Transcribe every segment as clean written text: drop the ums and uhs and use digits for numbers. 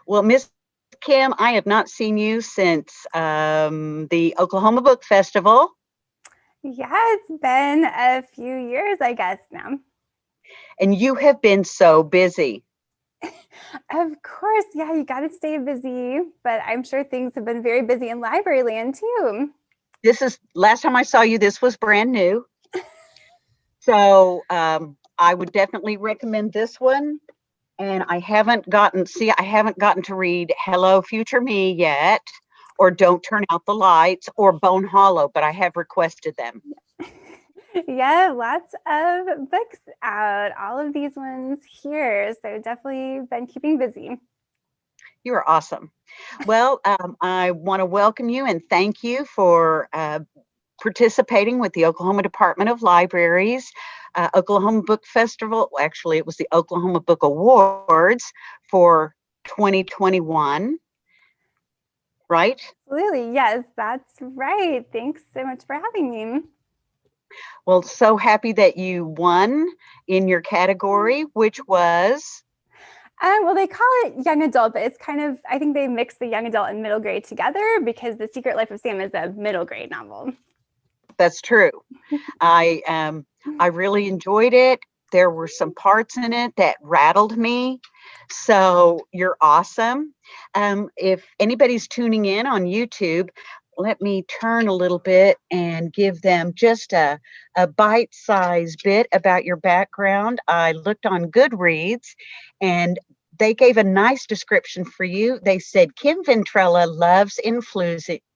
Well, Miss Kim, I have not seen you since the Oklahoma Book Festival, Yeah, it's been a few years, I guess now. and you have been so busy. Of course, yeah, you got to stay busy, but I'm sure things have been very busy in library land too. This is last time I saw you, this was brand new. So I would definitely recommend this one. And I haven't gotten to read Hello, Future Me yet, or Don't Turn Out the Lights, or Bone Hollow, but I have requested them. Yeah, lots of books out, all of these ones here. So definitely been keeping busy. You are awesome. Well, I want to welcome you and thank you for participating with the Oklahoma Department of Libraries, Oklahoma Book Festival. Actually, it was the Oklahoma Book Awards for 2021, right? Absolutely. Yes, that's right. Thanks so much for having me. Well, so happy that you won in your category, which was, Well, they call it young adult, but it's kind of, I think they mix the young adult and middle grade together because The Secret Life of Sam is a middle grade novel. that's true. I really enjoyed it. There were some parts in it that rattled me. So you're awesome. If anybody's tuning in on YouTube, let me turn a little bit and give them just a bite-sized bit about your background. I looked on Goodreads and they gave a nice description for you. They said Kim Ventrella loves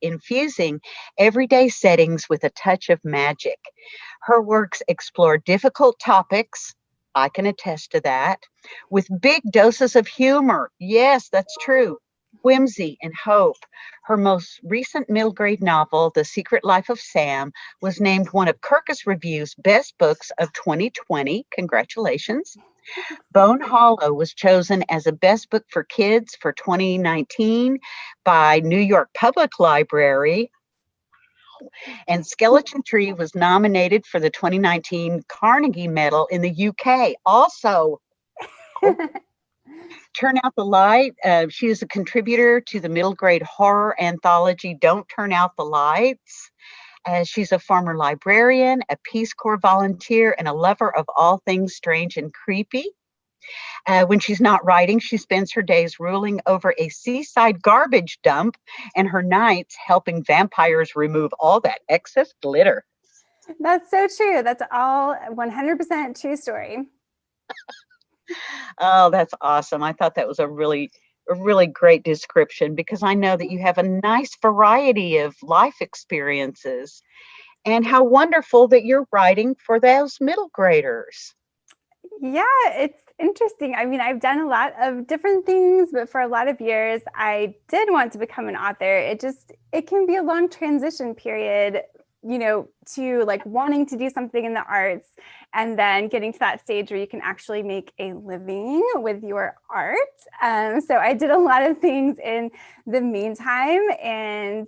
infusing everyday settings with a touch of magic. Her works explore difficult topics. I can attest to that. With big doses of humor. Yes, that's true. Whimsy and hope. Her most recent middle grade novel, The Secret Life of Sam, was named one of Kirkus Review's best books of 2020. Congratulations. Bone Hollow was chosen as a best book for kids for 2019 by New York Public Library. And Skeleton Tree was nominated for the 2019 Carnegie Medal in the UK. Also, Turn Out the Light. She is a contributor to the middle grade horror anthology Don't Turn Out the Lights. She's a former librarian, a Peace Corps volunteer, and a lover of all things strange and creepy. When she's not writing, she spends her days ruling over a seaside garbage dump and her nights helping vampires remove all that excess glitter. That's so true. That's all 100% true story. Oh, that's awesome. I thought that was a really great description because I know that you have a nice variety of life experiences and how wonderful that you're writing for those middle graders. Yeah, it's interesting. I mean, I've done a lot of different things, but for a lot of years, I did want to become an author. It can be a long transition period, to like wanting to do something in the arts and then getting to that stage where you can actually make a living with your art. So I did a lot of things in the meantime. And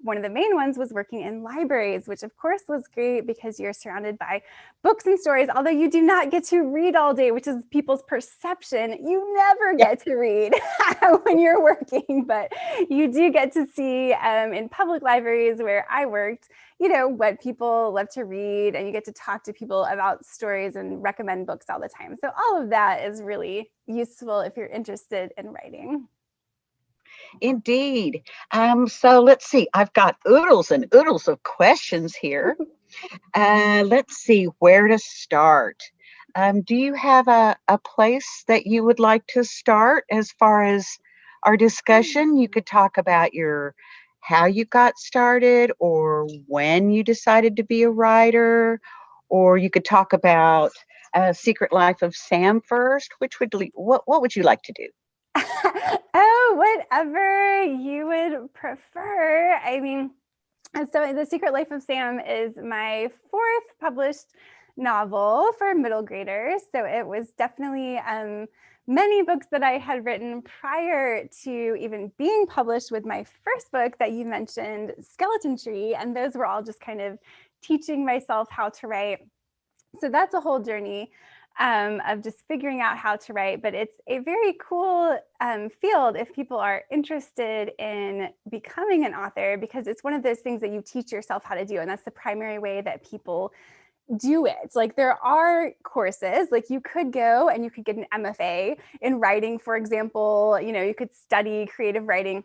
one of the main ones was working in libraries, which of course was great because you're surrounded by books and stories, although you do not get to read all day, which is people's perception. You never Yeah. get to read when you're working, but you do get to see in public libraries where I worked, what people love to read, and you get to talk to people about stories and recommend books all the time. So all of that is really useful if you're interested in writing. Indeed. So let's see. I've got oodles and oodles of questions here. Let's see where to start. Do you have a place that you would like to start as far as our discussion? You could talk about how you got started or when you decided to be a writer, or you could talk about Secret Life of Sam first. What would you like to do? Oh, whatever you would prefer. I mean, so The Secret Life of Sam is my fourth published novel for middle graders. So it was definitely many books that I had written prior to even being published with my first book that you mentioned, Skeleton Tree. And those were all just kind of teaching myself how to write. So that's a whole journey. of just figuring out how to write. But it's a very cool field if people are interested in becoming an author, because it's one of those things that you teach yourself how to do. And that's the primary way that people do it. Like there are courses, like you could go and you could get an MFA in writing, for example. You could study creative writing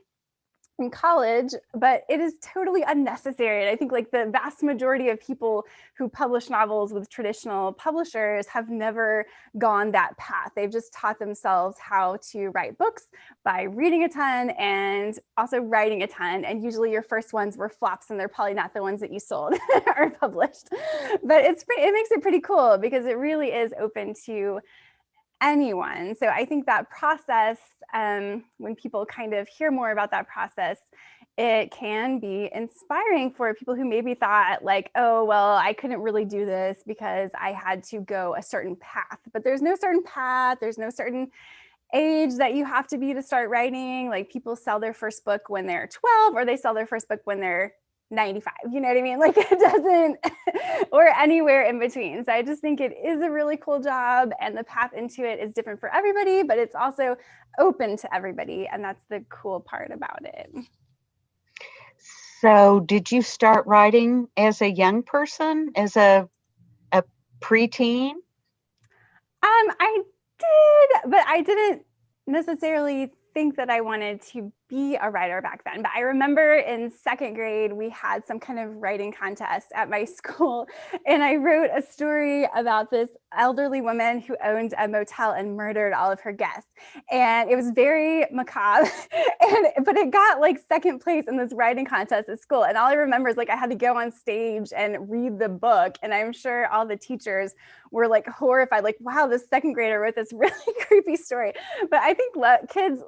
in college, but it is totally unnecessary. And I think like the vast majority of people who publish novels with traditional publishers have never gone that path. They've just taught themselves how to write books by reading a ton and also writing a ton. And usually your first ones were flops, and they're probably not the ones that you sold or published. But it makes it pretty cool because it really is open to anyone. So I think that process, when people kind of hear more about that process, it can be inspiring for people who maybe thought like, oh, well, I couldn't really do this because I had to go a certain path. But there's no certain path. There's no certain age that you have to be to start writing. Like people sell their first book when they're 12, or they sell their first book when they're 95, you know what I mean? Like it doesn't, or anywhere in between. So I just think it is a really cool job, and the path into it is different for everybody, but it's also open to everybody. And that's the cool part about it. So did you start writing as a young person, as a preteen? I did, but I didn't necessarily think that I wanted to be a writer back then. But I remember in second grade, we had some kind of writing contest at my school. And I wrote a story about this elderly woman who owned a motel and murdered all of her guests. And it was very macabre, but it got like second place in this writing contest at school. And all I remember is like I had to go on stage and read the book. And I'm sure all the teachers were like horrified, like, wow, this second grader wrote this really creepy story. But I think kids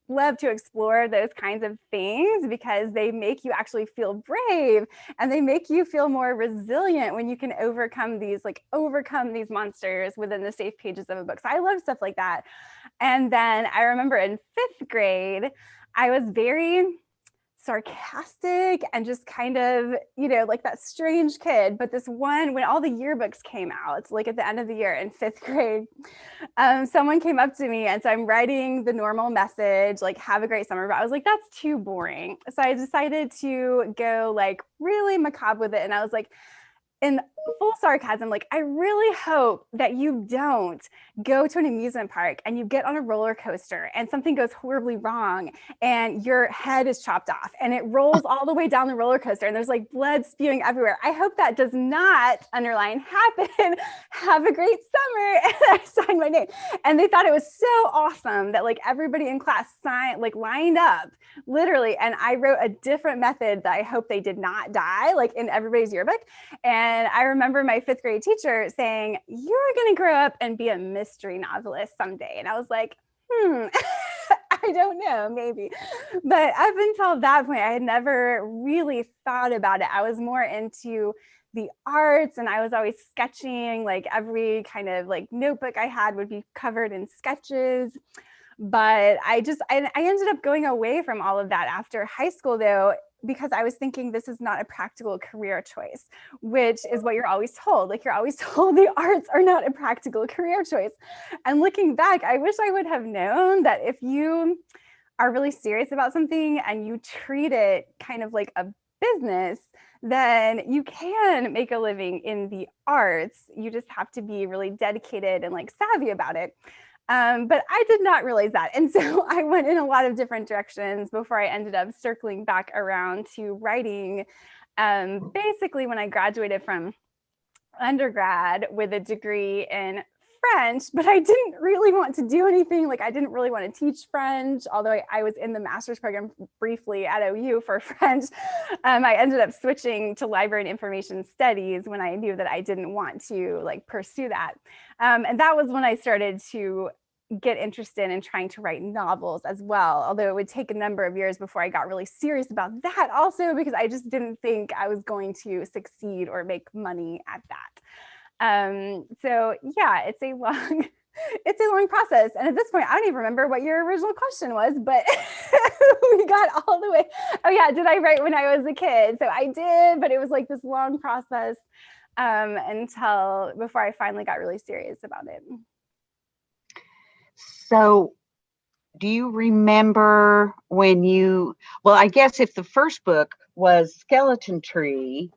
love to explore those kinds of things because they make you actually feel brave, and they make you feel more resilient when you can overcome these monsters within the safe pages of a book. So I love stuff like that. And then I remember in fifth grade, I was very sarcastic and just kind of, like that strange kid. But this one, when all the yearbooks came out, like at the end of the year in fifth grade, someone came up to me, and so I'm writing the normal message, like, have a great summer. But I was like, that's too boring. So I decided to go like really macabre with it. And I was like, in full sarcasm, like, I really hope that you don't go to an amusement park and you get on a roller coaster and something goes horribly wrong and your head is chopped off and it rolls all the way down the roller coaster and there's like blood spewing everywhere. I hope that does not, underline, happen. Have a great summer. And I signed my name. And they thought it was so awesome that like everybody in class lined up literally. And I wrote a different method that I hope they did not die, like in everybody's yearbook. And I remember my fifth grade teacher saying, you're going to grow up and be a mystery novelist someday. And I was like, I don't know, maybe. But up until that point, I had never really thought about it. I was more into the arts, and I was always sketching. Like every kind of like notebook I had would be covered in sketches. But I ended up going away from all of that after high school, though, because I was thinking this is not a practical career choice, which is what you're always told. Like you're always told the arts are not a practical career choice. And looking back, I wish I would have known that if you are really serious about something and you treat it kind of like a business, then you can make a living in the arts. You just have to be really dedicated and like savvy about it. But I did not realize that. And so I went in a lot of different directions before I ended up circling back around to writing, basically when I graduated from undergrad with a degree in French, but I didn't really want to do anything. Like I didn't really want to teach French, although I was in the master's program briefly at OU for French. I ended up switching to library and information studies when I knew that I didn't want to like pursue that. And that was when I started to get interested in trying to write novels as well, although it would take a number of years before I got really serious about that also, because I just didn't think I was going to succeed or make money at that. So yeah, it's a long process. And at this point, I don't even remember what your original question was, but we got all the way. Oh yeah, did I write when I was a kid? So I did, but it was like this long process until before I finally got really serious about it. So, do you remember when well, I guess if the first book was Skeleton Tree,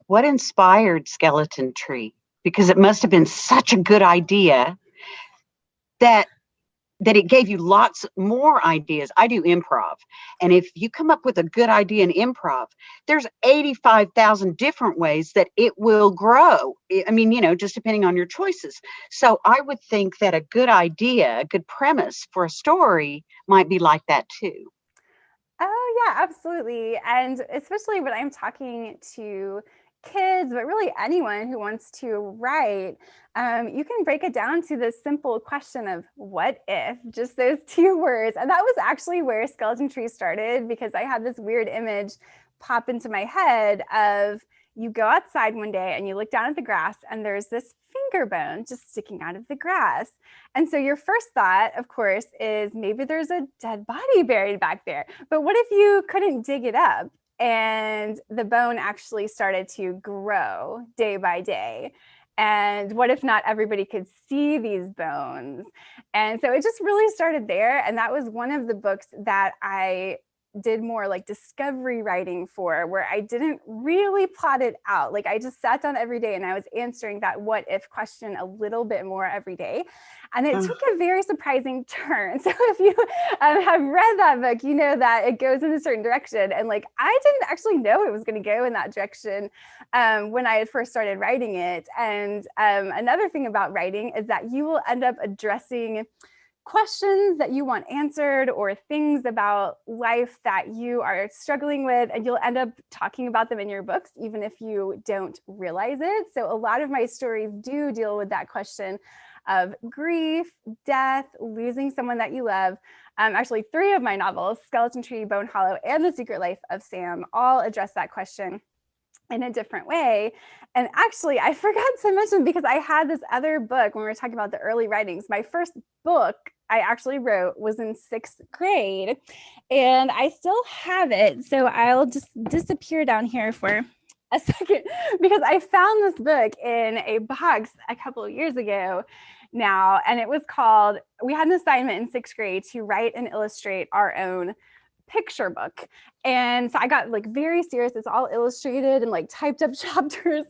what inspired Skeleton Tree? Because it must have been such a good idea that it gave you lots more ideas. I do improv. And if you come up with a good idea in improv, there's 85,000 different ways that it will grow. I mean, just depending on your choices. So I would think that a good idea, a good premise for a story might be like that too. Oh, yeah, absolutely. And especially when I'm talking to kids, but really anyone who wants to write, you can break it down to the simple question of what if, just those two words. And that was actually where Skeleton Tree started, because I had this weird image pop into my head of you go outside one day and you look down at the grass and there's this finger bone just sticking out of the grass. And so your first thought, of course, is maybe there's a dead body buried back there. But what if you couldn't dig it up and the bone actually started to grow day by day? And what if not everybody could see these bones? And so it just really started there. And that was one of the books that I did more like discovery writing for, where I didn't really plot it out. Like I just sat down every day and I was answering that what if question a little bit more every day. And it took a very surprising turn. So if you have read that book, you know that it goes in a certain direction. And like, I didn't actually know it was going to go in that direction when I had first started writing it. And another thing about writing is that you will end up addressing questions that you want answered or things about life that you are struggling with, and you'll end up talking about them in your books, even if you don't realize it. So a lot of my stories do deal with that question of grief, death, losing someone that you love. Actually, 3 of my novels, Skeleton Tree, Bone Hollow, and The Secret Life of Sam, all address that question in a different way. And actually, I forgot to mention, because I had this other book when we were talking about the early writings, my first book I actually wrote was in 6th grade, and I still have it. So I'll just disappear down here for a second, because I found this book in a box a couple of years ago now, and it was called, we had an assignment in 6th grade to write and illustrate our own picture book. And so I got like very serious. It's all illustrated and like typed up chapters.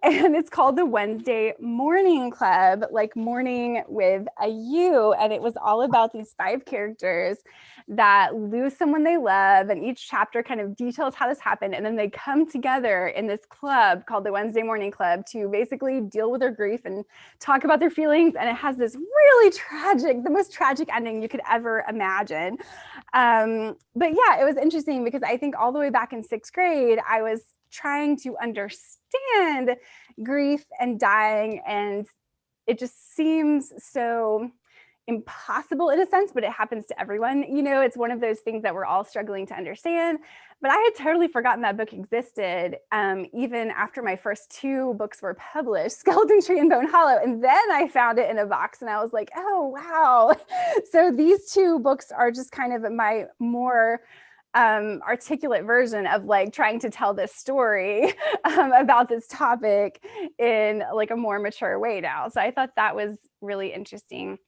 And it's called the Wednesday Morning Club, like morning with a U. And it was all about these 5 characters that lose someone they love. And each chapter kind of details how this happened. And then they come together in this club called the Wednesday Morning Club to basically deal with their grief and talk about their feelings. And it has this really tragic, the most tragic ending you could ever imagine. But yeah, it was interesting because I think all the way back in 6th grade, I was trying to understand grief and dying, and it just seems so impossible in a sense, but it happens to everyone. You know, it's one of those things that we're all struggling to understand. But I had totally forgotten that book existed, even after my first 2 books were published, Skeleton Tree and Bone Hollow. And then I found it in a box and I was like, oh, wow. So these 2 books are just kind of my more articulate version of like trying to tell this story about this topic in like a more mature way now. So I thought that was really interesting.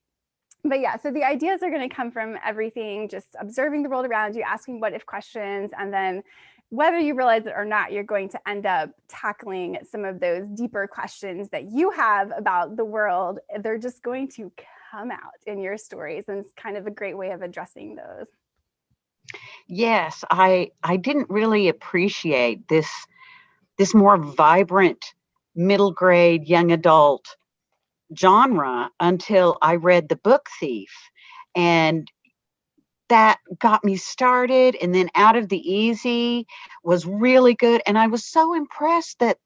But yeah, so the ideas are going to come from everything, just observing the world around you, asking what if questions, and then whether you realize it or not, you're going to end up tackling some of those deeper questions that you have about the world. They're just going to come out in your stories, and it's kind of a great way of addressing those. Yes, I didn't really appreciate this more vibrant middle grade young adult genre until I read The Book Thief, and that got me started. And then Out of the Easy was really good, and I was so impressed that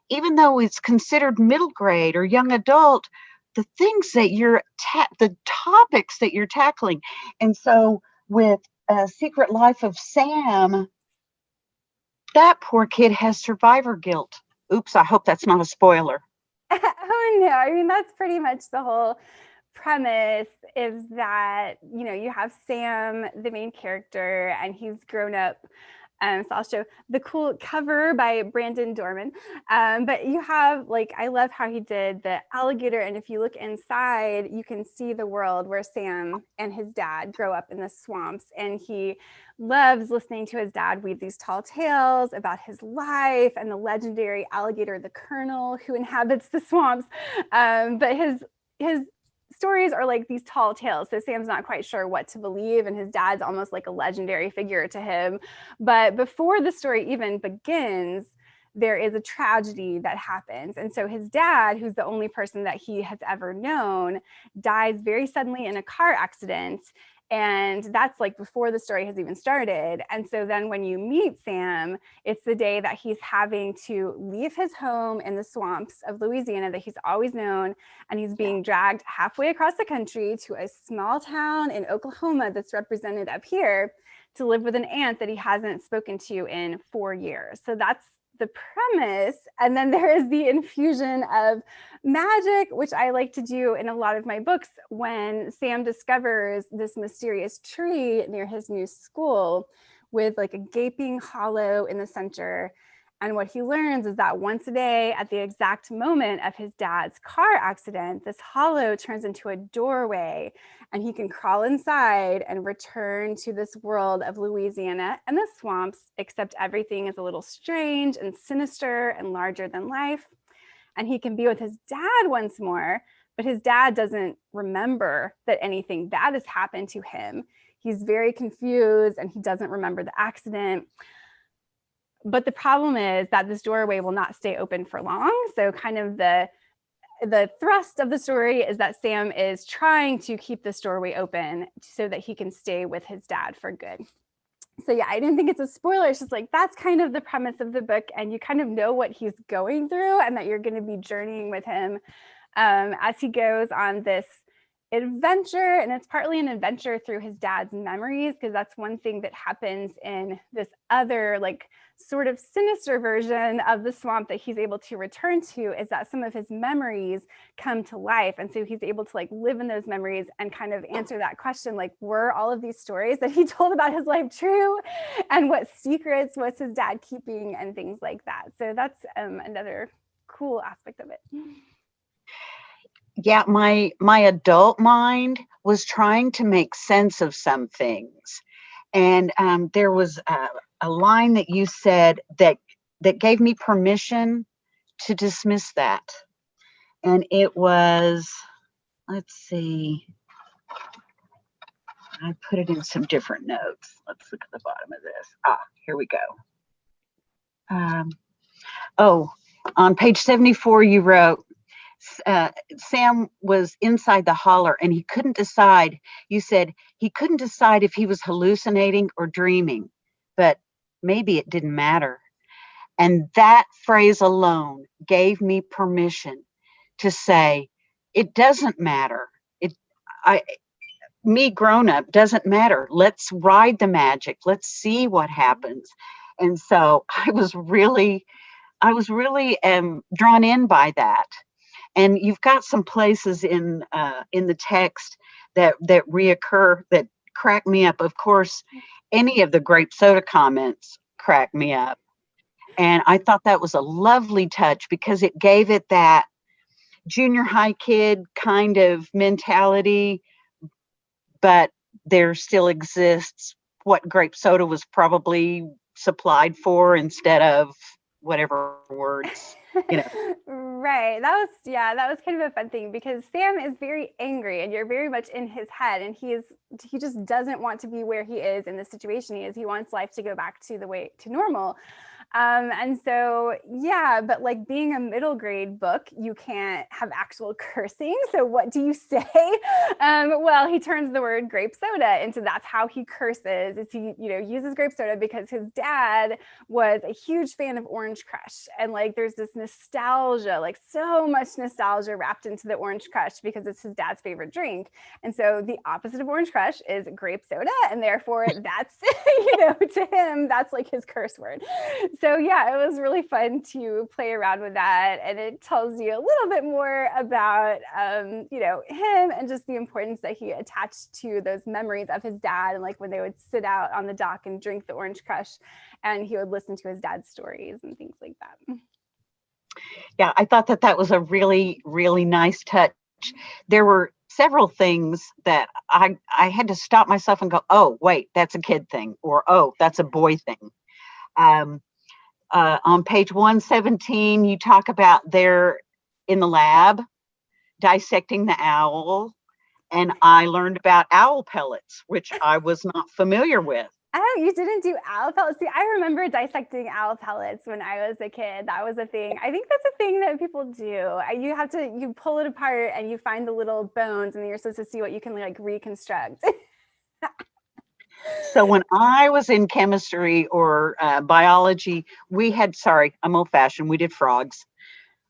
even though it's considered middle grade or young adult, the things that the topics that you're tackling. And so with Secret Life of Sam, that poor kid has survivor guilt. Oops, I hope that's not a spoiler. Oh no, I mean, that's pretty much the whole premise, is that, you know, you have Sam, the main character, and he's grown up So I'll show the cool cover by Brandon Dorman. But you have, like, I love how he did the alligator. And if you look inside, you can see the world where Sam and his dad grow up in the swamps. And he loves listening to his dad weave these tall tales about his life and the legendary alligator, the Colonel, who inhabits the swamps. But his stories are like these tall tales. So Sam's not quite sure what to believe, and his dad's almost like a legendary figure to him. But before the story even begins, there is a tragedy that happens. And so his dad, who's the only person that he has ever known, dies very suddenly in a car accident. And that's like before the story has even started. And so then when you meet Sam, it's the day that he's having to leave his home in the swamps of Louisiana that he's always known. And he's being dragged halfway across the country to a small town in Oklahoma that's represented up here to live with an aunt that he hasn't spoken to in 4 years. So that's the premise. And then there is the infusion of magic, which I like to do in a lot of my books. When Sam discovers this mysterious tree near his new school with like a gaping hollow in the center. And what he learns is that once a day, at the exact moment of his dad's car accident, this hollow turns into a doorway, and he can crawl inside and return to this world of Louisiana and the swamps, except everything is a little strange and sinister and larger than life. And he can be with his dad once more, but his dad doesn't remember that anything bad has happened to him. He's very confused, and he doesn't remember the accident. But the problem is that this doorway will not stay open for long. So kind of the thrust of the story is that Sam is trying to keep this doorway open so that he can stay with his dad for good. So yeah, I didn't think it's a spoiler. It's just like, that's kind of the premise of the book. And you kind of know what he's going through, and that you're going to be journeying with him as he goes on this adventure. And it's partly an adventure through his dad's memories, because that's one thing that happens in this other like sort of sinister version of the swamp that he's able to return to, is that some of his memories come to life. And so he's able to like live in those memories and kind of answer that question, like, were all of these stories that he told about his life true? And what secrets was his dad keeping, and things like that. So that's another cool aspect of it. Yeah, my adult mind was trying to make sense of some things. And there was a line that you said that gave me permission to dismiss that. And it was, let's see, I put it in some different notes. Let's look at the bottom of this. Here we go. On page 74, you wrote, Sam was inside the holler and he couldn't decide. You said he couldn't decide if he was hallucinating or dreaming, but maybe it didn't matter. And that phrase alone gave me permission to say, it doesn't matter. Me grown up doesn't matter. Let's ride the magic. Let's see what happens. And so I was really drawn in by that. And you've got some places in the text that reoccur that crack me up. Of course, any of the grape soda comments crack me up. And I thought that was a lovely touch, because it gave it that junior high kid kind of mentality, but there still exists what grape soda was probably supplied for instead of whatever words, Right. That was kind of a fun thing, because Sam is very angry and you're very much in his head, and he just doesn't want to be where he is in the situation he is. He wants life to go back to the way to normal. And so, yeah, but like being a middle grade book, you can't have actual cursing. So what do you say? Well, he turns the word grape soda into, that's how he curses. Is he, uses grape soda because his dad was a huge fan of Orange Crush. And like, there's this nostalgia, like so much nostalgia wrapped into the Orange Crush because it's his dad's favorite drink. And so the opposite of Orange Crush is grape soda. And therefore that's, to him, that's like his curse word. So yeah, it was really fun to play around with that, and it tells you a little bit more about him and just the importance that he attached to those memories of his dad, and like when they would sit out on the dock and drink the orange crush, and he would listen to his dad's stories and things like that. Yeah, I thought that was a really, really nice touch. There were several things that I had to stop myself and go, oh, wait, that's a kid thing, or oh, that's a boy thing. On page 117, you talk about they're in the lab dissecting the owl, and I learned about owl pellets, which I was not familiar with. Oh, you didn't do owl pellets? See, I remember dissecting owl pellets when I was a kid. That was a thing. I think that's a thing that people do. You pull it apart and you find the little bones, and then you're supposed to see what you can like reconstruct. So when I was in chemistry or biology, I'm old fashioned, we did frogs.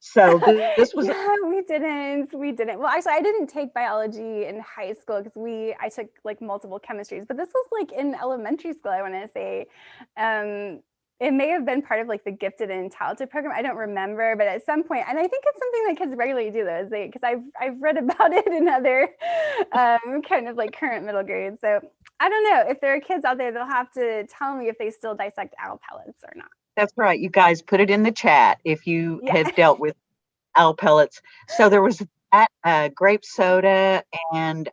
So this was we didn't. Well, actually, I didn't take biology in high school because I took like multiple chemistries, but this was like in elementary school, I want to say. It may have been part of like the gifted and talented program. I don't remember, but at some point, and I think it's something that kids regularly do though, because I've read about it in other kind of like current middle grades. So I don't know if there are kids out there, they'll have to tell me if they still dissect owl pellets or not. That's right. You guys put it in the chat if you have dealt with owl pellets. So there was that grape soda, and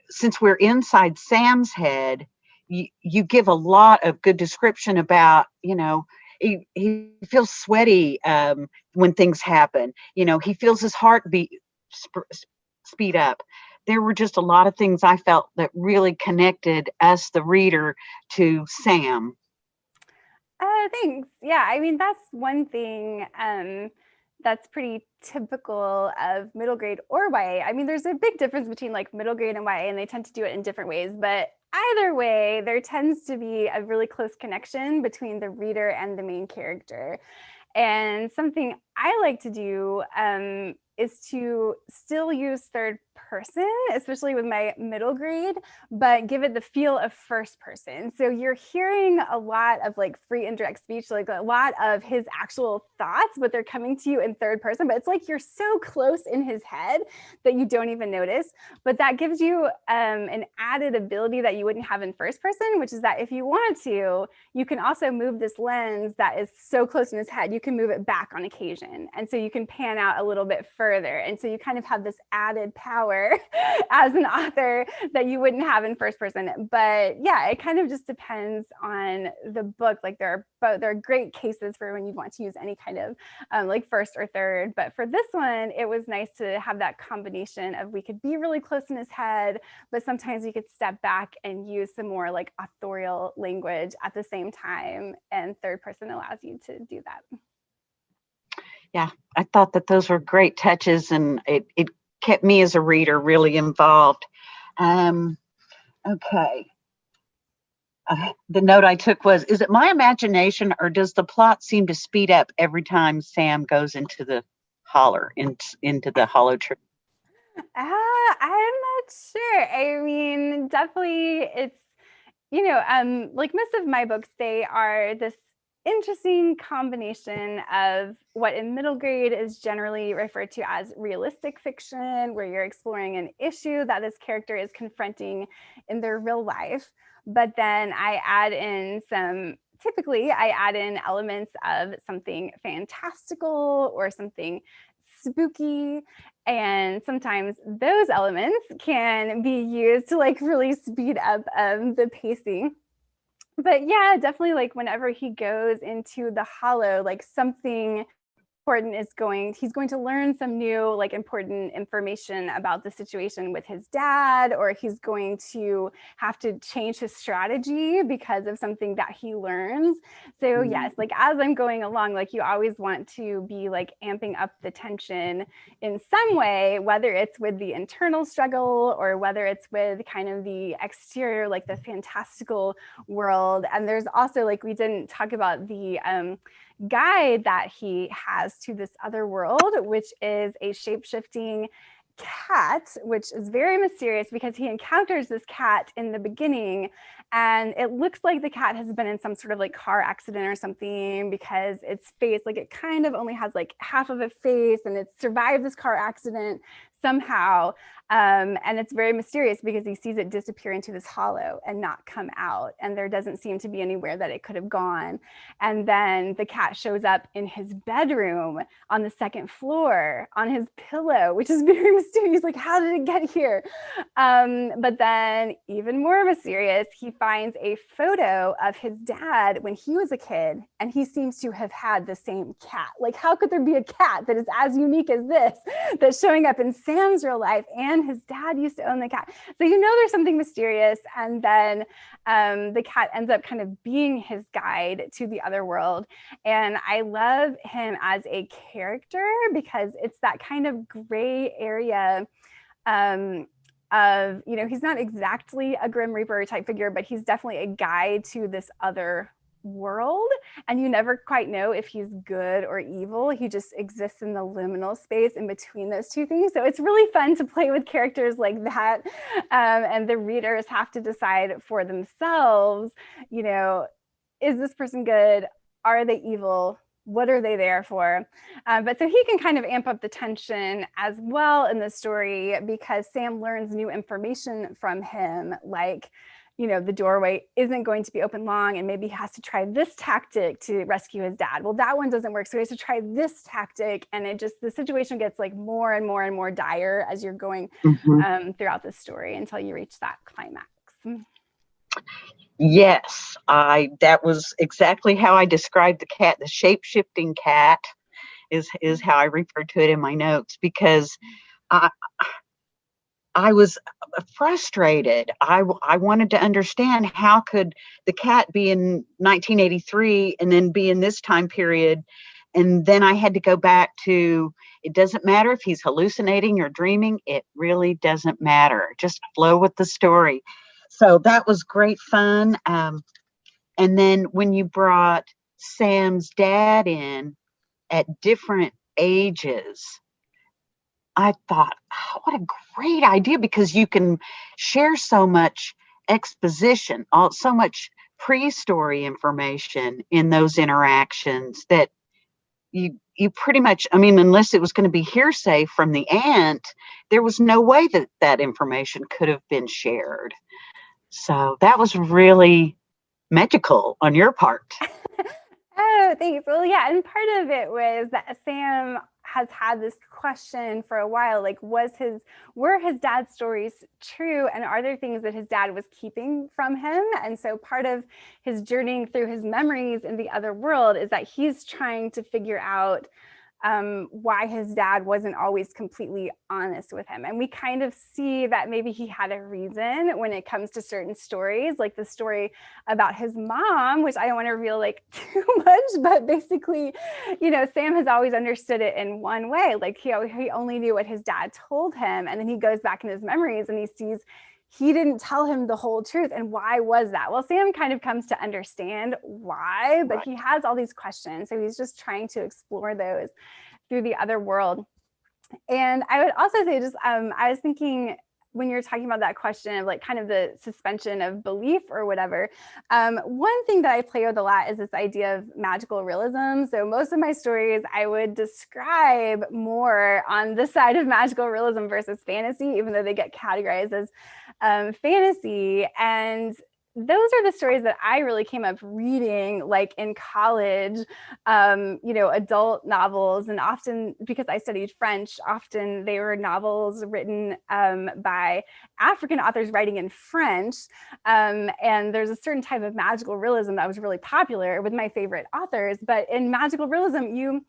since we're inside Sam's head, you give a lot of good description about, he feels sweaty when things happen. He feels his heartbeat speed up. There were just a lot of things I felt that really connected us, the reader, to Sam. Thanks. Yeah, I mean, that's one thing that's pretty typical of middle grade or YA. I mean, there's a big difference between like middle grade and YA, and they tend to do it in different ways. But either way, there tends to be a really close connection between the reader and the main character. And something I like to do is to still use third person, especially with my middle grade, but give it the feel of first person. So you're hearing a lot of like free indirect speech, like a lot of his actual thoughts, but they're coming to you in third person. But it's like you're so close in his head that you don't even notice. But that gives you an added ability that you wouldn't have in first person, which is that if you want to, you can also move this lens that is so close in his head, you can move it back on occasion. And so you can pan out a little bit further. And so you kind of have this added power as an author that you wouldn't have in first person. But yeah, it kind of just depends on the book. Like there are great cases for when you want to use any kind of like first or third. But for this one, it was nice to have that combination of we could be really close in his head, but sometimes you could step back and use some more like authorial language at the same time. And third person allows you to do that. Yeah, I thought that those were great touches, and it kept me as a reader really involved. Okay. The note I took was, is it my imagination, or does the plot seem to speed up every time Sam goes into the into the hollow tree? I'm not sure. I mean, definitely it's, like most of my books, they are this interesting combination of what in middle grade is generally referred to as realistic fiction, where you're exploring an issue that this character is confronting in their real life. But then typically I add in elements of something fantastical or something spooky. And sometimes those elements can be used to like really speed up the pacing. But yeah, definitely like whenever he goes into the hollow, like something important he's going to learn some new like important information about the situation with his dad, or he's going to have to change his strategy because of something that he learns. So yes, like as I'm going along, like you always want to be like amping up the tension in some way, whether it's with the internal struggle or whether it's with kind of the exterior, like the fantastical world. And there's also, like, we didn't talk about the guide that he has to this other world, which is a shape-shifting cat, which is very mysterious because he encounters this cat in the beginning, and it looks like the cat has been in some sort of like car accident or something, because its face, like it kind of only has like half of a face, and it survived this car accident somehow. And it's very mysterious because he sees it disappear into this hollow and not come out. And there doesn't seem to be anywhere that it could have gone. And then the cat shows up in his bedroom on the second floor on his pillow, which is very mysterious. Like, how did it get here? But then even more mysterious, he finds a photo of his dad when he was a kid, and he seems to have had the same cat. Like, how could there be a cat that is as unique as this that's showing up in Sam's real life, and his dad used to own the cat? So you know there's something mysterious. And then the cat ends up kind of being his guide to the other world. And I love him as a character because it's that kind of gray area of, you know, he's not exactly a Grim Reaper type figure, but he's definitely a guide to this other world, and you never quite know if he's good or evil. He just exists in the liminal space in between those two things. So it's really fun to play with characters like that, and the readers have to decide for themselves, you know, is this person good? Are they evil? What are they there for? But so he can kind of amp up the tension as well in the story, because Sam learns new information from him, like, you know, the doorway isn't going to be open long, and maybe he has to try this tactic to rescue his dad. Well, that one doesn't work, so he has to try this tactic, and it just, the situation gets like more and more and more dire as you're going throughout the story until you reach that climax. Yes, that was exactly how I described the cat. The shape-shifting cat is how I referred to it in my notes, because I was frustrated. I wanted to understand, how could the cat be in 1983 and then be in this time period? And then I had to go back to, it doesn't matter if he's hallucinating or dreaming. It really doesn't matter. Just flow with the story. So that was great fun. And then when you brought Sam's dad in at different ages, I thought, oh, what a great idea, because you can share so much exposition, so much pre-story information in those interactions that you pretty much, I mean, unless it was going to be hearsay from the aunt, there was no way that that information could have been shared. So that was really magical on your part. Oh, thanks. Well, yeah, and part of it was that Sam has had this question for a while, like, were his dad's stories true, and are there things that his dad was keeping from him? And so part of his journeying through his memories in the other world is that he's trying to figure out why his dad wasn't always completely honest with him. And we kind of see that maybe he had a reason when it comes to certain stories, like the story about his mom, which I don't want to reveal like too much, but basically, you know, Sam has always understood it in one way. Like he only knew what his dad told him. And then he goes back in his memories and he sees he didn't tell him the whole truth. And why was that? Well, Sam kind of comes to understand why, but he has all these questions. So he's just trying to explore those through the other world. And I would also say, just I was thinking, when you're talking about that question of like kind of the suspension of belief or whatever, one thing that I play with a lot is this idea of magical realism. So most of my stories I would describe more on the side of magical realism versus fantasy, even though they get categorized as fantasy. And those are the stories that I really came up reading, like in college, you know, adult novels. And often, because I studied French, often they were novels written by African authors writing in French. And there's a certain type of magical realism that was really popular with my favorite authors. But in magical realism, you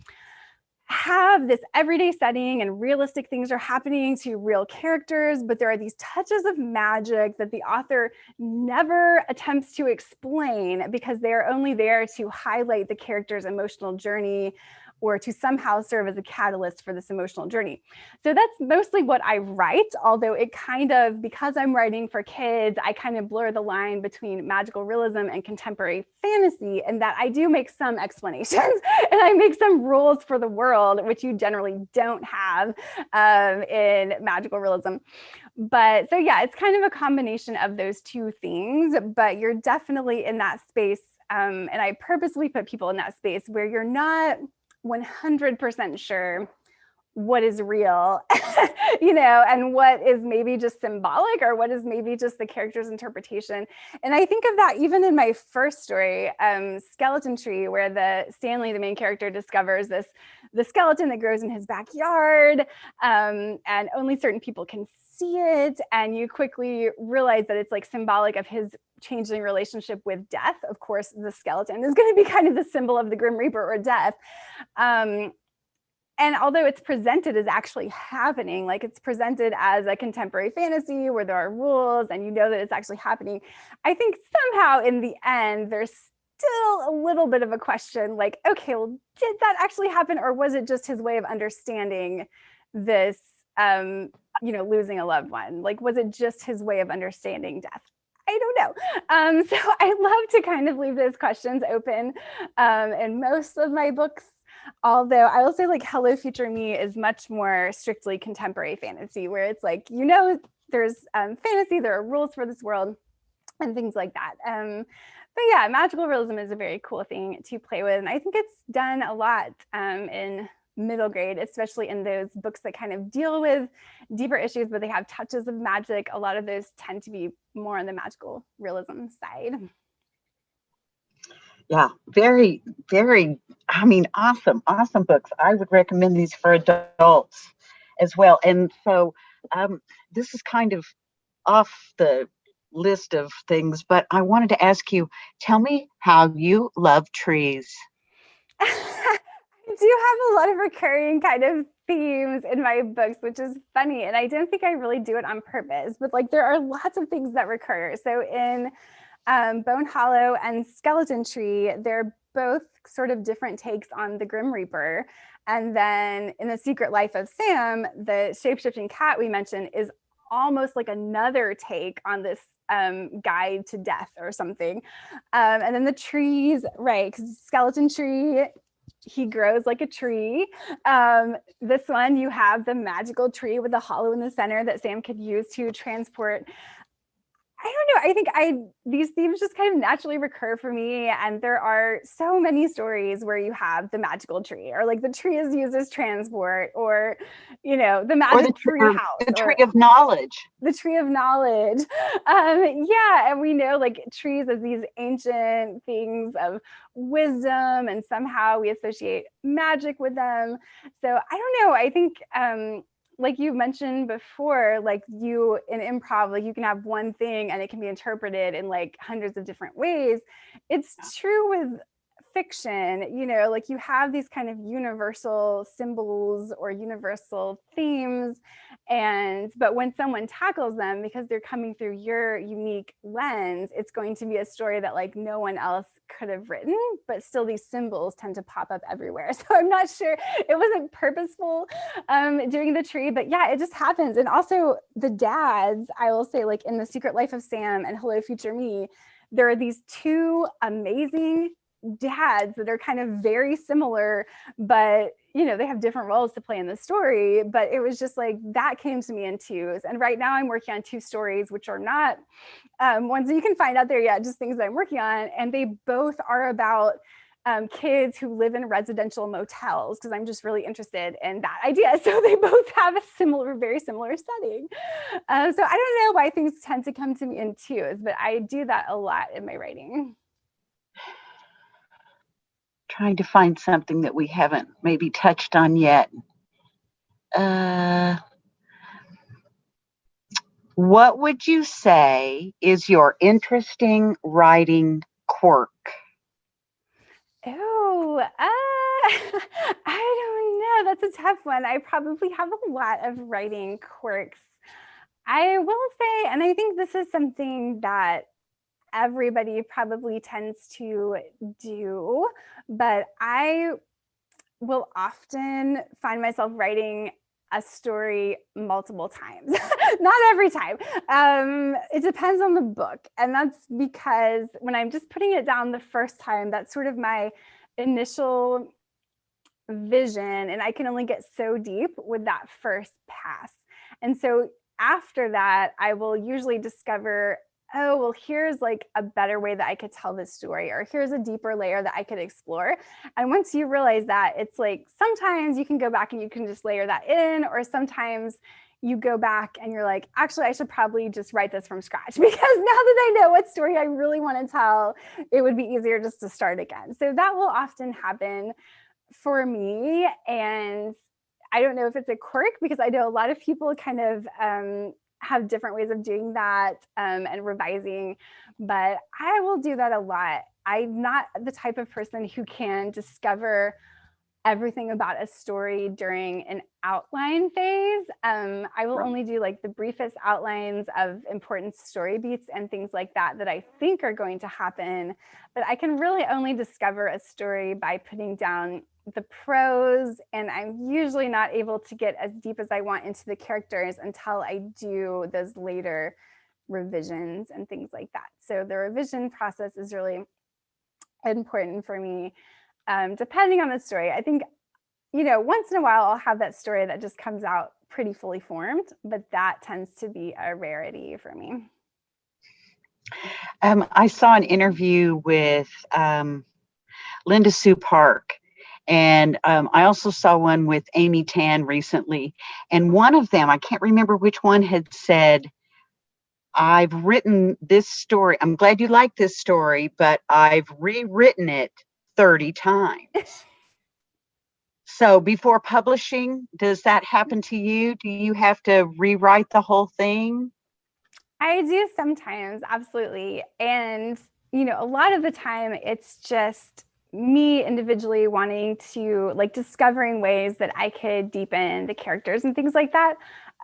have this everyday setting and realistic things are happening to real characters, but there are these touches of magic that the author never attempts to explain because they're only there to highlight the character's emotional journey or to somehow serve as a catalyst for this emotional journey. So that's mostly what I write, although it kind of, because I'm writing for kids, I kind of blur the line between magical realism and contemporary fantasy, and that I do make some explanations and I make some rules for the world, which you generally don't have in magical realism. But so yeah, it's kind of a combination of those two things, but you're definitely in that space. And I purposely put people in that space where you're not 100% sure what is real, and what is maybe just symbolic, or what is maybe just the character's interpretation. And I think of that even in my first story, Skeleton Tree, where Stanley, the main character, discovers the skeleton that grows in his backyard, and only certain people can see it. And you quickly realize that it's like symbolic of his changing relationship with death. Of course, the skeleton is going to be kind of the symbol of the Grim Reaper or death. And although it's presented as actually happening, like it's presented as a contemporary fantasy where there are rules and you know that it's actually happening, I think somehow in the end, there's still a little bit of a question, like, okay, well, did that actually happen? Or was it just his way of understanding this, losing a loved one? Like, was it just his way of understanding death? I don't know. So I love to kind of leave those questions open in most of my books. Although I will say, like, Hello Future Me is much more strictly contemporary fantasy, where it's like, there's fantasy, there are rules for this world and things like that. But yeah, magical realism is a very cool thing to play with. And I think it's done a lot in middle grade, especially in those books that kind of deal with deeper issues, but they have touches of magic. A lot of those tend to be more on the magical realism side. Yeah, very, very, awesome books. I would recommend these for adults as well. And so this is kind of off the list of things, but I wanted to ask you, tell me how you love trees. I do have a lot of recurring kind of themes in my books, which is funny. And I don't think I really do it on purpose, but like there are lots of things that recur. So in Bone Hollow and Skeleton Tree, they're both sort of different takes on the Grim Reaper. And then in The Secret Life of Sam, the shape-shifting cat we mentioned is almost like another take on this guide to death or something. And then the trees, right, because Skeleton Tree, he grows like a tree. This one, you have the magical tree with the hollow in the center that Sam could use to transport. I don't know. I think these themes just kind of naturally recur for me. And there are so many stories where you have the magical tree, or like the tree is used as transport, or, the magic tree house. The tree of knowledge. The tree of knowledge. Yeah. And we know like trees as these ancient things of wisdom, and somehow we associate magic with them. So I don't know. I think, like you mentioned before, like in improv, like you can have one thing and it can be interpreted in like hundreds of different ways. It's true with fiction, like you have these kind of universal symbols or universal themes, but when someone tackles them, because they're coming through your unique lens, it's going to be a story that like no one else could have written, but still these symbols tend to pop up everywhere. So I'm not sure, it wasn't purposeful doing the tree, but yeah, it just happens. And also the dads, I will say, like in The Secret Life of Sam and Hello Future Me, there are these two amazing dads that are kind of very similar, but they have different roles to play in the story. But it was just like that came to me in twos. And right now I'm working on two stories, which are not ones that you can find out there yet, just things that I'm working on. And they both are about kids who live in residential motels, because I'm just really interested in that idea. So they both have a very similar setting. So I don't know why things tend to come to me in twos, but I do that a lot in my writing. Trying to find something that we haven't maybe touched on yet. What would you say is your interesting writing quirk? Oh, I don't know. That's a tough one. I probably have a lot of writing quirks. I will say, and I think this is something that everybody probably tends to do, but I will often find myself writing a story multiple times. Not every time. It depends on the book. And that's because when I'm just putting it down the first time, that's sort of my initial vision, and I can only get so deep with that first pass. And so after that, I will usually discover, oh, well, here's like a better way that I could tell this story, or here's a deeper layer that I could explore. And once you realize that, it's like sometimes you can go back and you can just layer that in, or sometimes you go back and you're like, actually, I should probably just write this from scratch, because now that I know what story I really want to tell, it would be easier just to start again. So that will often happen for me. And I don't know if it's a quirk, because I know a lot of people kind of have different ways of doing that and revising, but I will do that a lot. I'm not the type of person who can discover everything about a story during an outline phase. I will only do like the briefest outlines of important story beats and things like that that I think are going to happen. But I can really only discover a story by putting down the prose, and I'm usually not able to get as deep as I want into the characters until I do those later revisions and things like that. So the revision process is really important for me. Depending on the story, I think, once in a while I'll have that story that just comes out pretty fully formed, but that tends to be a rarity for me. I saw an interview with Linda Sue Park, and I also saw one with Amy Tan recently. And one of them, I can't remember which one, had said, I've written this story. I'm glad you like this story, but I've rewritten it 30 times. So before publishing, does that happen to you? Do you have to rewrite the whole thing? I do sometimes, absolutely. And, a lot of the time it's just me individually wanting to, like, discovering ways that I could deepen the characters and things like that.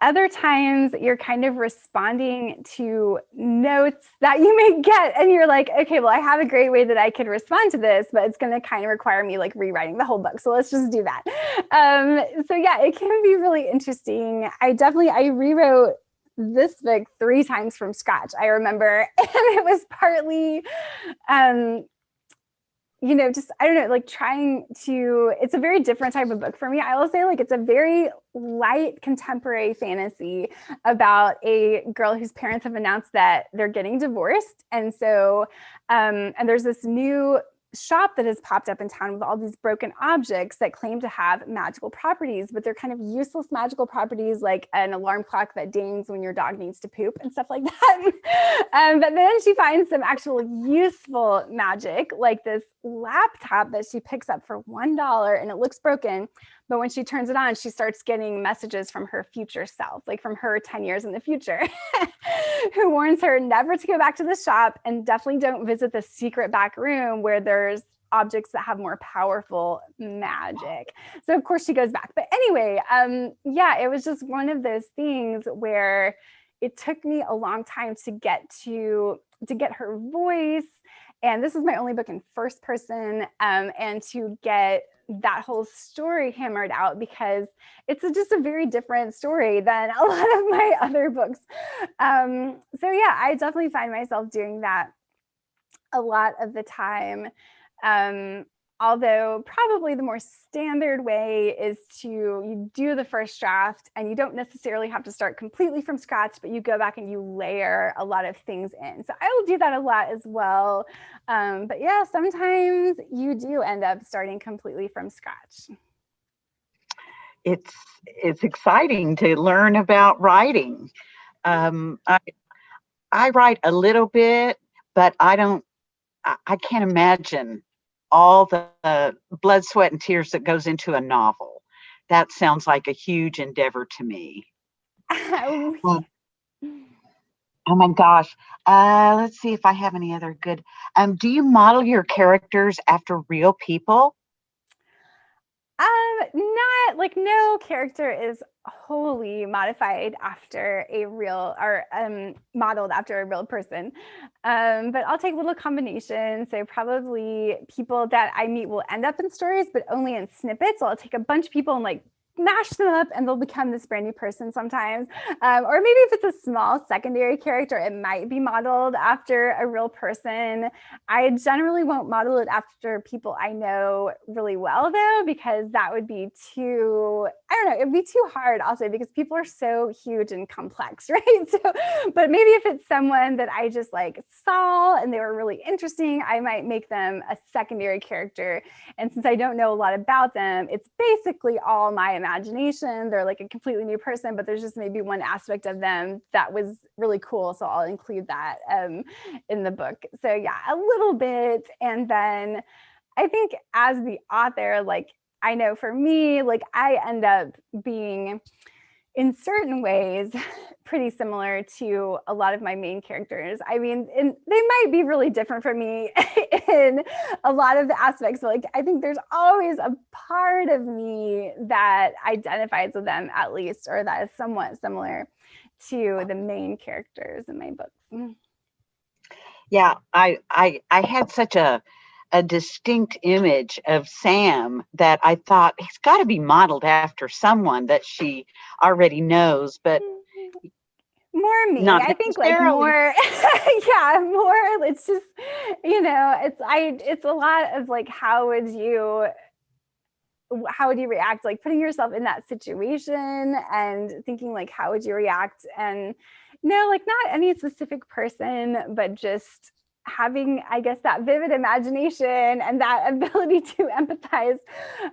Other times you're kind of responding to notes that you may get, and you're like, okay, well, I have a great way that I could respond to this, but it's going to kind of require me like rewriting the whole book. So let's just do that. So yeah, it can be really interesting. I rewrote this book 3 times from scratch, I remember. And it was partly, just, I don't know, like it's a very different type of book for me. I will say, like, it's a very light contemporary fantasy about a girl whose parents have announced that they're getting divorced. And so, and there's this new shop that has popped up in town with all these broken objects that claim to have magical properties, but they're kind of useless magical properties, like an alarm clock that dings when your dog needs to poop and stuff like that. But then she finds some actual useful magic, like this laptop that she picks up for $1, and it looks broken. But when she turns it on, she starts getting messages from her future self, like from her 10 years in the future, who warns her never to go back to the shop, and definitely don't visit the secret back room where there's objects that have more powerful magic. So of course she goes back. But anyway, yeah, it was just one of those things where it took me a long time to get her voice. And this is my only book in first person, and to get that whole story hammered out, because it's just a very different story than a lot of my other books. So yeah, I definitely find myself doing that a lot of the time. Although probably the more standard way is you do the first draft, and you don't necessarily have to start completely from scratch, but you go back and you layer a lot of things in. So I will do that a lot as well. But yeah, sometimes you do end up starting completely from scratch. It's exciting to learn about writing. I write a little bit, but I can't imagine all the blood, sweat, and tears that goes into a novel. That sounds like a huge endeavor to me. Oh my gosh. Let's see if I have any other good. Do you model your characters after real people? Not like no character is wholly modified after a real or modeled after a real person. But I'll take little combinations. So probably people that I meet will end up in stories, but only in snippets. So I'll take a bunch of people and like mash them up and they'll become this brand new person sometimes. Or maybe if it's a small secondary character, it might be modeled after a real person. I generally won't model it after people I know really well, though, because that would be too, I don't know, it'd be too hard also because people are so huge and complex, right? So, but maybe if it's someone that I just like saw and they were really interesting, I might make them a secondary character. And since I don't know a lot about them, it's basically all my imagination. They're like a completely new person, but there's just maybe one aspect of them that was really cool. So I'll include that in the book. So yeah, a little bit. And then I think as the author, like I know for me, like I end up being in certain ways pretty similar to a lot of my main characters. I mean, they might be really different from me in a lot of the aspects, but like I think there's always a part of me that identifies with them at least, or that is somewhat similar to the main characters in my books. Yeah, I had such a distinct image of Sam that I thought he's got to be modeled after someone that she already knows, but more me. not I think like necessarily. more, yeah, more. It's just, it's a lot of like, how would you react, like putting yourself in that situation and thinking like, how would you react? And no, like not any specific person, but just having, I guess, that vivid imagination and that ability to empathize,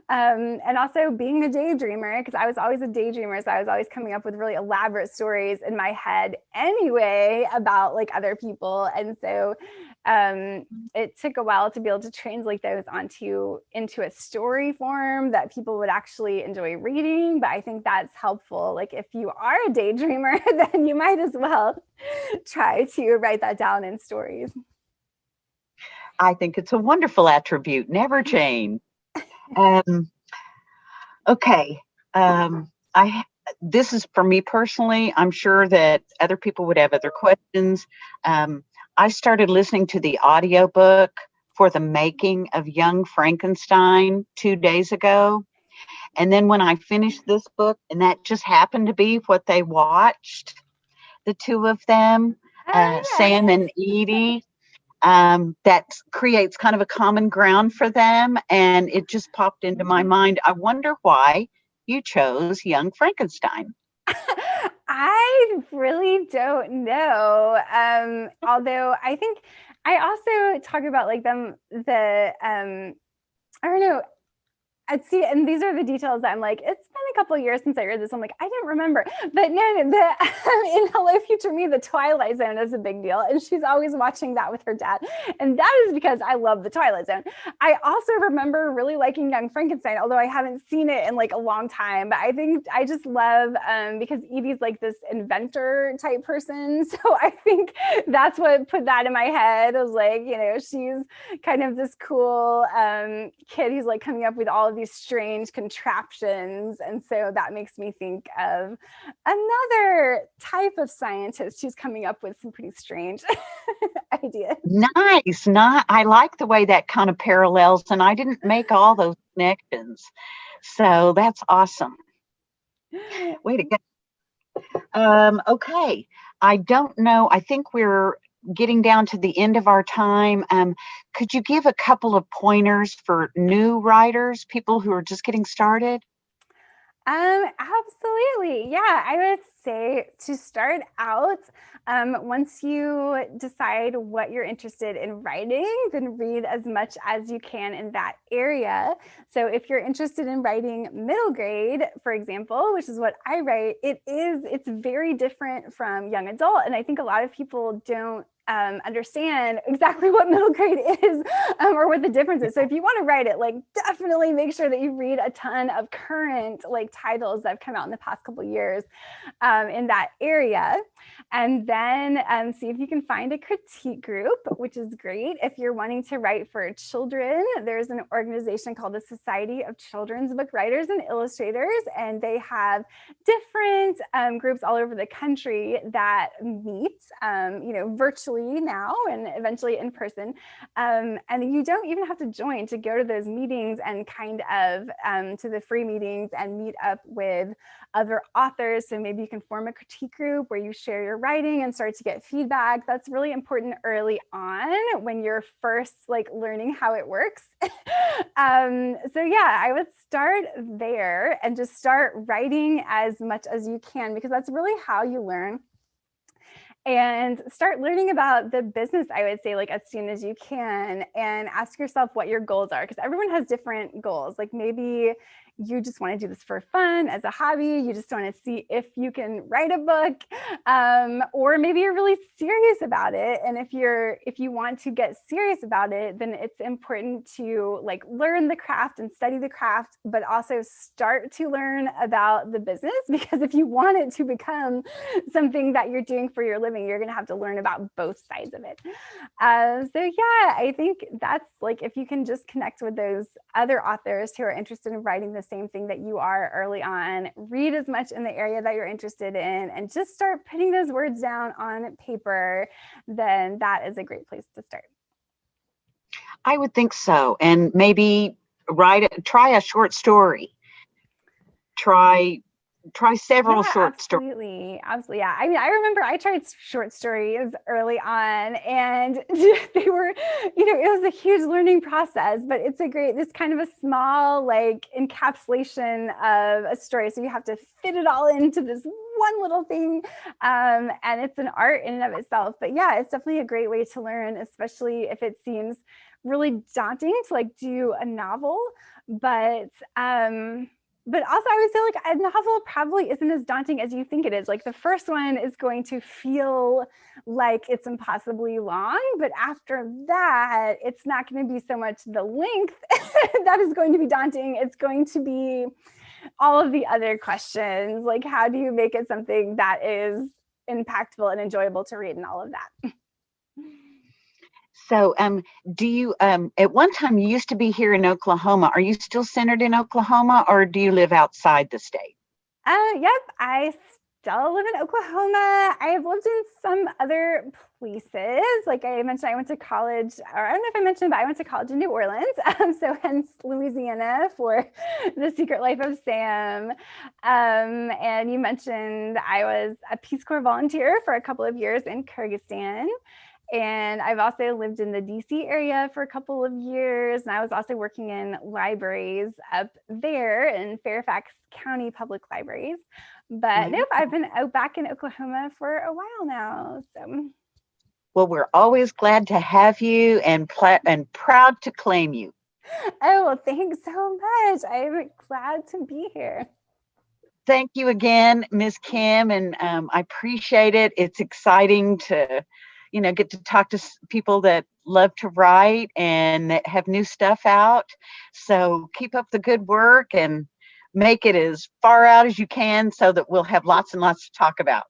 and also being a daydreamer, because I was always a daydreamer, so I was always coming up with really elaborate stories in my head anyway about like other people. And so it took a while to be able to translate those into a story form that people would actually enjoy reading. But I think that's helpful. Like if you are a daydreamer, then you might as well try to write that down in stories. I think it's a wonderful attribute. Never change. Um, okay. I This is for me personally. I'm sure that other people would have other questions. I started listening to the audiobook for The Making of Young Frankenstein 2 days ago. And then when I finished this book, and that just happened to be what they watched, the two of them, Yeah. Sam and Edie, that creates kind of a common ground for them. And it just popped into my mind. I wonder why you chose Young Frankenstein. I really don't know. Although I think I also talk about like I don't know. I'd see, and these are the details that I'm like, it's been a couple of years since I read this. I'm like, I didn't remember. But no, in Hello Future Me, the Twilight Zone is a big deal. And she's always watching that with her dad. And that is because I love the Twilight Zone. I also remember really liking Young Frankenstein, although I haven't seen it in like a long time. But I think I just love, because Edie's like this inventor type person. So I think that's what put that in my head. I was like, she's kind of this cool kid who's like coming up with all of these strange contraptions. And so that makes me think of another type of scientist who's coming up with some pretty strange ideas. Nice. I like the way that kind of parallels, and I didn't make all those connections. So that's awesome. Way to go. Okay. I don't know. I think we're getting down to the end of our time. Could you give a couple of pointers for new writers, people who are just getting started? Absolutely. Yeah, I would say to start out, once you decide what you're interested in writing, then read as much as you can in that area. So if you're interested in writing middle grade, for example, which is what I write, it's very different from young adult. And I think a lot of people don't understand exactly what middle grade is or what the difference is. So if you want to write it, like definitely make sure that you read a ton of current like titles that have come out in the past couple of years in that area. And then see if you can find a critique group, which is great. If you're wanting to write for children, there's an organization called the Society of Children's Book Writers and Illustrators, and they have different groups all over the country that meet, virtually now and eventually in person. And you don't even have to join to go to those meetings and kind of to the free meetings and meet up with other authors. So maybe you can form a critique group where you share your writing and start to get feedback. That's really important early on when you're first like learning how it works. So yeah, I would start there and just start writing as much as you can, because that's really how you learn. And start learning about the business, I would say, like as soon as you can, and ask yourself what your goals are, because everyone has different goals. Like maybe you just want to do this for fun as a hobby. You just want to see if you can write a book, or maybe you're really serious about it. And if you want to get serious about it, then it's important to like learn the craft and study the craft, but also start to learn about the business, because if you want it to become something that you're doing for your living, you're going to have to learn about both sides of it. So yeah, I think that's like, if you can just connect with those other authors who are interested in writing the same thing that you are early on, read as much in the area that you're interested in, and just start putting those words down on paper, then that is a great place to start. I would think so. And maybe try a short story. Try several short stories. Absolutely. Yeah. I mean, I remember I tried short stories early on, and they were, it was a huge learning process, but it's this kind of a small, like encapsulation of a story. So you have to fit it all into this one little thing. And it's an art in and of itself. But yeah, it's definitely a great way to learn, especially if it seems really daunting to like do a novel. But also I would say like a novel probably isn't as daunting as you think it is. Like the first one is going to feel like it's impossibly long, but after that, it's not going to be so much the length that is going to be daunting. It's going to be all of the other questions, like how do you make it something that is impactful and enjoyable to read and all of that. So do you, at one time you used to be here in Oklahoma. Are you still centered in Oklahoma, or do you live outside the state? Yep, I still live in Oklahoma. I have lived in some other places. Like I mentioned, I went to college, or I don't know if I mentioned, but I went to college in New Orleans. So hence Louisiana for The Secret Life of Sam. And you mentioned I was a Peace Corps volunteer for a couple of years in Kyrgyzstan. And I've also lived in the DC area for a couple of years. And I was also working in libraries up there in Fairfax County Public Libraries. But nope, I've been back in Oklahoma for a while now. So. Well, we're always glad to have you and proud to claim you. Oh, well, thanks so much. I'm glad to be here. Thank you again, Ms. Kim. And I appreciate it. It's exciting to get to talk to people that love to write and that have new stuff out. So keep up the good work and make it as far out as you can so that we'll have lots and lots to talk about.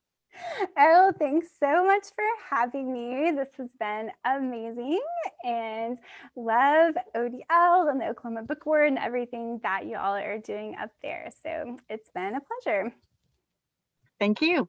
Oh, thanks so much for having me. This has been amazing, and love ODL and the Oklahoma Book Award and everything that you all are doing up there. So it's been a pleasure. Thank you.